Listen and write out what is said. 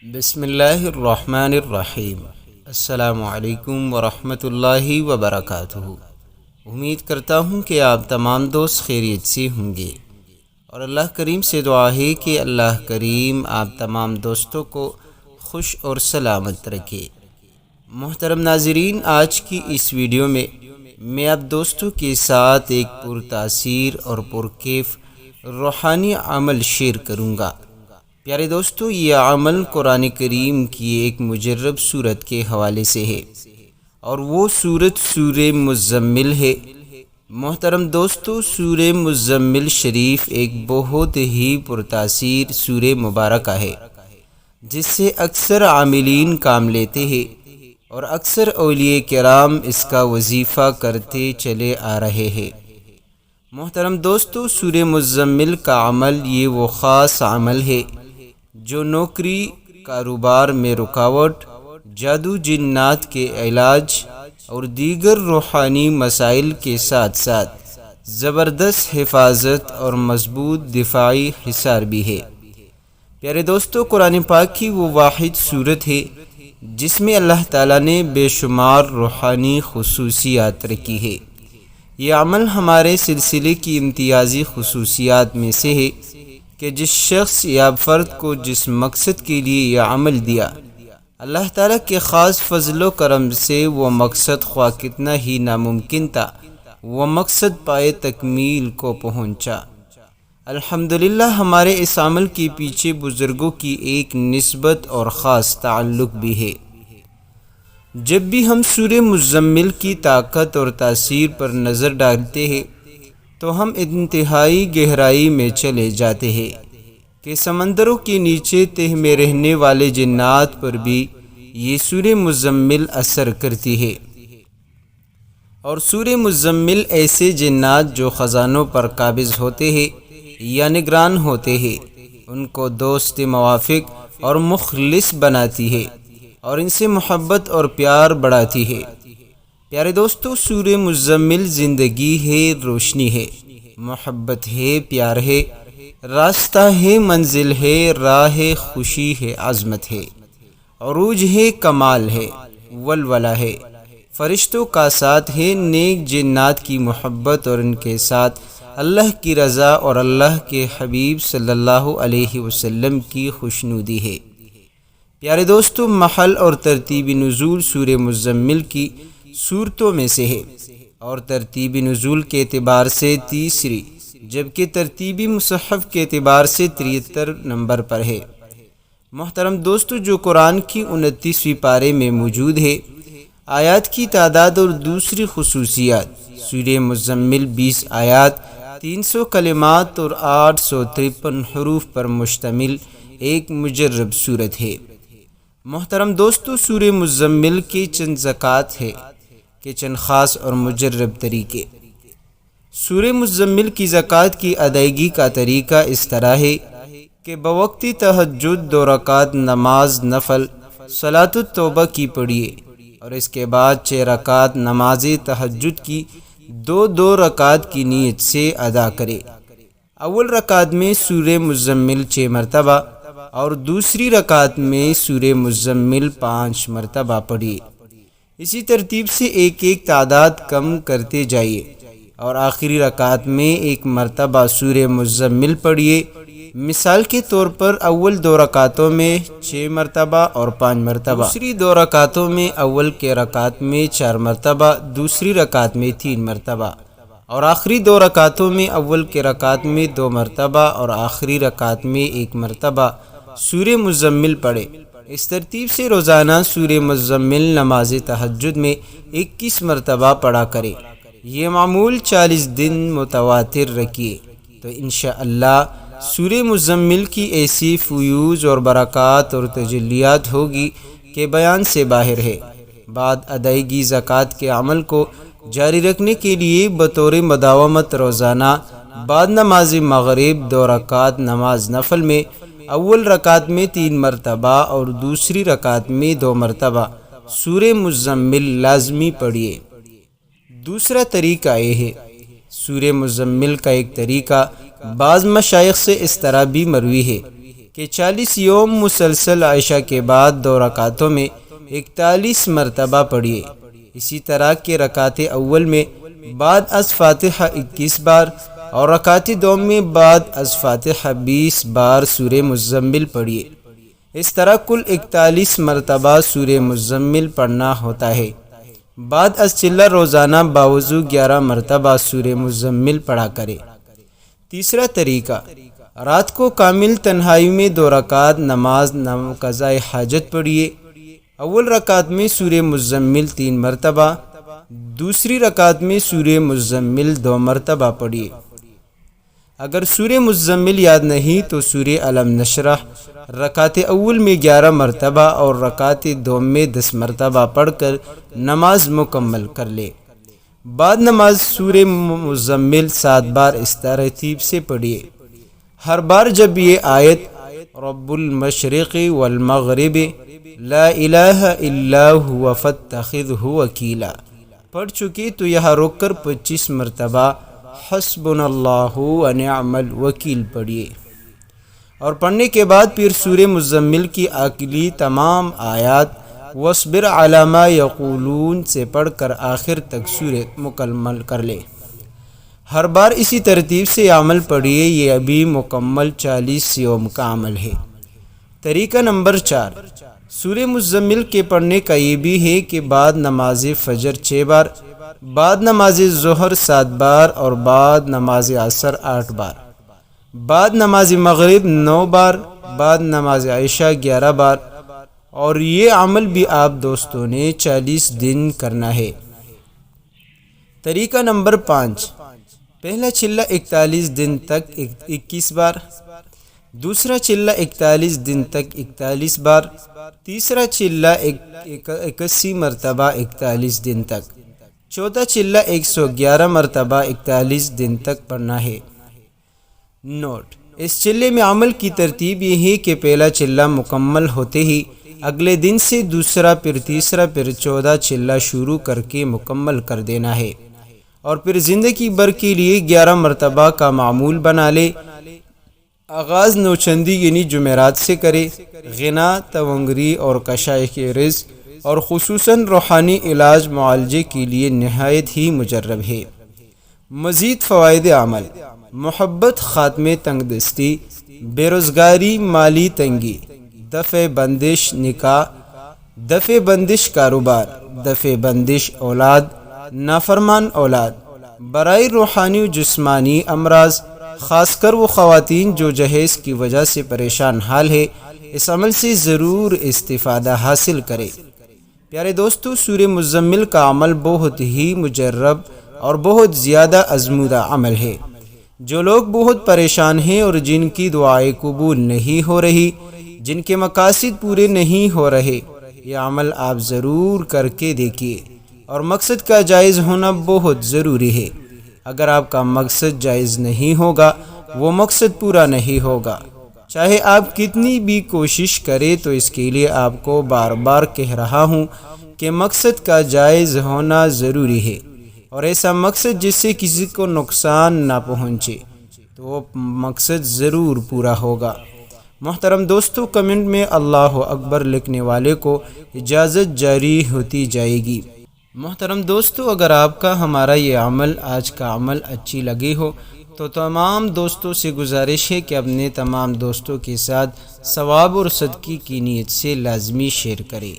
بسم اللہ الرحمن الرحیم۔ السلام علیکم ورحمۃ اللہ وبرکاتہ۔ امید کرتا ہوں کہ آپ تمام دوست خیریت سے ہوں گے، اور اللہ کریم سے دعا ہے کہ اللہ کریم آپ تمام دوستوں کو خوش اور سلامت رکھے۔ محترم ناظرین، آج کی اس ویڈیو میں آپ دوستوں کے ساتھ ایک پرتاثیر اور پرکیف روحانی عمل شیئر کروں گا۔ پیارے دوستو، یہ عمل قرآن کریم کی ایک مجرب سورت کے حوالے سے ہے، اور وہ سورت سورہ مزمل ہے۔ محترم دوستو، سورہ مزمل شریف ایک بہت ہی پرتاثیر سورہ مبارکہ ہے، جس سے اکثر عاملین کام لیتے ہیں، اور اکثر اولیاء کرام اس کا وظیفہ کرتے چلے آ رہے ہیں۔ محترم دوستو، سورہ مزمل کا عمل یہ وہ خاص عمل ہے جو نوکری، کاروبار میں رکاوٹ، جادو جنات کے علاج اور دیگر روحانی مسائل کے ساتھ ساتھ زبردست حفاظت اور مضبوط دفاعی حصار بھی ہے۔ پیارے دوستو، قرآن پاک کی وہ واحد صورت ہے جس میں اللہ تعالیٰ نے بے شمار روحانی خصوصیات رکھی ہے۔ یہ عمل ہمارے سلسلے کی امتیازی خصوصیات میں سے ہے کہ جس شخص یا فرد کو جس مقصد کے لیے یہ عمل دیا، اللہ تعالیٰ کے خاص فضل و کرم سے وہ مقصد خواہ کتنا ہی ناممکن تھا، وہ مقصد پائے تکمیل کو پہنچا۔ الحمدللہ، ہمارے اس عمل کے پیچھے بزرگوں کی ایک نسبت اور خاص تعلق بھی ہے۔ جب بھی ہم سورہ مزمل کی طاقت اور تاثیر پر نظر ڈالتے ہیں تو ہم انتہائی گہرائی میں چلے جاتے ہیں کہ سمندروں کے نیچے تہ میں رہنے والے جنات پر بھی یہ سورہ مزمل اثر کرتی ہے۔ اور سورہ مزمل ایسے جنات جو خزانوں پر قابض ہوتے ہیں یا نگران ہوتے ہیں، ان کو دوست موافق اور مخلص بناتی ہے، اور ان سے محبت اور پیار بڑھاتی ہے۔ پیارے دوستو، سورہ مزمل زندگی ہے، روشنی ہے، محبت ہے، پیار ہے، راستہ ہے، منزل ہے، راہ ہے، خوشی ہے، عظمت ہے، عروج ہے، کمال ہے، ولولہ ہے، فرشتوں کا ساتھ ہے، نیک جنات کی محبت اور ان کے ساتھ اللہ کی رضا اور اللہ کے حبیب صلی اللہ علیہ وسلم کی خوشنودی ہے۔ پیارے دوستو، محل اور ترتیب نزول سورہ مزمل کی صورتوں میں سے ہے، اور ترتیب نزول کے اعتبار سے تیسری، جبکہ ترتیبی مصحف کے اعتبار سے 73 نمبر پر ہے۔ محترم دوستو، جو قرآن کی 29ویں پارے میں موجود ہے، آیات کی تعداد اور دوسری خصوصیات، سورہ مزمل 20 آیات، 300 کلمات اور 853 حروف پر مشتمل ایک مجرب سورت ہے۔ محترم دوستو، سورہ مزمل کے چند زکوٰۃ ہے کہ چند خاص اور مجرب طریقے۔ سورہ مزمل کی زکوٰۃ کی ادائیگی کا طریقہ اس طرح ہے کہ بوقت تہجد 2 رکعت نماز نفل صلاۃ التوبہ کی پڑھیے، اور اس کے بعد 6 رکعت نماز تہجد کی 2 رکعت کی نیت سے ادا کرے۔ اول رکعت میں سورہ مزمل 6 مرتبہ اور دوسری رکعت میں سورہ مزمل 5 مرتبہ پڑھیے۔ اسی ترتیب سے ایک تعداد کم کرتے جائیے، اور آخری رکعت میں 1 مرتبہ سورہ مزمل پڑھیے۔ مثال کے طور پر اول 2 رکعتوں میں 6 مرتبہ اور 5 مرتبہ، دوسری 2 رکعتوں میں اول کے رکعت میں 4 مرتبہ، دوسری رکعت میں 3 مرتبہ، اور آخری 2 رکعتوں میں اول کے رکعت میں 2 مرتبہ اور آخری رکعت میں 1 مرتبہ سورہ مزمل پڑھے۔ اس ترتیب سے روزانہ سورہ مزمل نماز تہجد میں 21 مرتبہ پڑھا کرے۔ یہ معمول 40 دن متواتر رکھیے، تو انشاءاللہ سورہ مزمل کی ایسی فیوز اور برکات اور تجلیات ہوگی کہ بیان سے باہر ہے۔ بعد ادائیگی زکوٰۃ کے عمل کو جاری رکھنے کے لیے بطور مداومت روزانہ بعد نماز مغرب 2 رکعت نماز نفل میں اول رکعت میں 3 مرتبہ اور دوسری رکعت میں 2 مرتبہ سورہ مزمل لازمی پڑھیے۔ دوسرا طریقہ یہ ہے، سورہ مزمل کا ایک طریقہ بعض مشائخ سے اس طرح بھی مروی ہے کہ 40 یوم مسلسل عشاء کے بعد 2 رکعتوں میں 41 مرتبہ پڑھیے۔ اسی طرح کے رکعت اول میں بعد از فاتحہ 21 بار اور رکعت دوم میں بعد از فاتحہ 20 بار سورہ مزمل پڑھیے۔ اس طرح کل 41 مرتبہ سورہ مزمل پڑھنا ہوتا ہے۔ بعد از چلہ روزانہ باوضو 11 مرتبہ سورہ مزمل پڑھا کرے۔ تیسرا طریقہ، رات کو کامل تنہائی میں 2 رکعت نماز قضائے حاجت پڑھیے۔ اول رکعت میں سورہ مزمل 3 مرتبہ، دوسری رکعت میں سورہ مزمل 2 مرتبہ پڑھیے۔ اگر سورہ مزمل یاد نہیں تو سورہ علم نشرح رکعت اول میں 11 مرتبہ اور رکعت دوم میں 10 مرتبہ پڑھ کر نماز مکمل کر لے۔ بعد نماز سورہ مزمل 7 بار اس ترتیب سے پڑھیے۔ ہر بار جب یہ آیت رب المشرق والمغرب لا الہ الا هو فاتخذہ وکیلا پڑھ چکے تو یہاں رک کر 25 مرتبہ حسبنا اللہ ونعم الوکیل پڑھیے، اور پڑھنے کے بعد پھر سورہ مزمل کی اگلی تمام آیات واصبر علی ما یقولون سے پڑھ کر آخر تک سورہ مکمل کر لے۔ ہر بار اسی ترتیب سے عمل پڑھیے، یہ ابھی مکمل 40 یوم کا عمل ہے۔ طریقہ نمبر 4، سورہ مزمل کے پڑھنے کا یہ بھی ہے کہ بعد نماز فجر 6 بار، بعد نماز ظہر 7 بار اور بعد نماز عصر 8 بار، بعد نماز مغرب 9 بار، بعد نماز عشاء 11 بار، اور یہ عمل بھی آپ دوستوں نے 40 دن کرنا ہے۔ طریقہ نمبر 5، پہلا چلہ 41 دن تک 21 بار، دوسرا چلہ 41 دن تک 41 بار، تیسرا چلہ 81 مرتبہ 41 دن تک، چوتھا چلہ 111 مرتبہ 41 دن تک پڑھنا ہے۔ نوٹ: اس چلے میں عمل کی ترتیب یہ ہے کہ پہلا چلہ مکمل ہوتے ہی اگلے دن سے دوسرا، پھر تیسرا، پھر 14 چلہ شروع کر کے مکمل کر دینا ہے، اور پھر زندگی بھر کے لیے 11 مرتبہ کا معمول بنا لے۔ آغاز نوچندی یعنی جمعرات سے کرے۔ غنا، تونگری اور کشائش رزق اور خصوصاً روحانی علاج معالجے کے لیے نہایت ہی مجرب ہے۔ مزید فوائد عمل: محبت، خاتمے تنگ دستی، بے روزگاری، مالی تنگی، دفع بندش نکاح، دفع بندش کاروبار، دفع بندش اولاد، نافرمان اولاد، برائے روحانی و جسمانی امراض، خاص کر وہ خواتین جو جہیز کی وجہ سے پریشان حال ہے، اس عمل سے ضرور استفادہ حاصل کرے۔ پیارے دوستو، سورہ مزمل کا عمل بہت ہی مجرب اور بہت زیادہ آزمودہ عمل ہے۔ جو لوگ بہت پریشان ہیں اور جن کی دعائیں قبول نہیں ہو رہی، جن کے مقاصد پورے نہیں ہو رہے، یہ عمل آپ ضرور کر کے دیکھیے، اور مقصد کا جائز ہونا بہت ضروری ہے۔ اگر آپ کا مقصد جائز نہیں ہوگا، وہ مقصد پورا نہیں ہوگا۔ چاہے آپ کتنی بھی کوشش کریں تو اس کے لیے آپ کو بار بار کہہ رہا ہوں کہ مقصد کا جائز ہونا ضروری ہے، اور ایسا مقصد جس سے کسی کو نقصان نہ پہنچے، تو وہ مقصد ضرور پورا ہوگا۔ محترم دوستو، کمنٹ میں اللہ اکبر لکھنے والے کو اجازت جاری ہوتی جائے گی۔ محترم دوستو، اگر آپ کا ہمارا یہ عمل، آج کا عمل اچھی لگی ہو تو تمام دوستوں سے گزارش ہے کہ اپنے تمام دوستوں کے ساتھ ثواب اور صدقے کی نیت سے لازمی شیئر کریں۔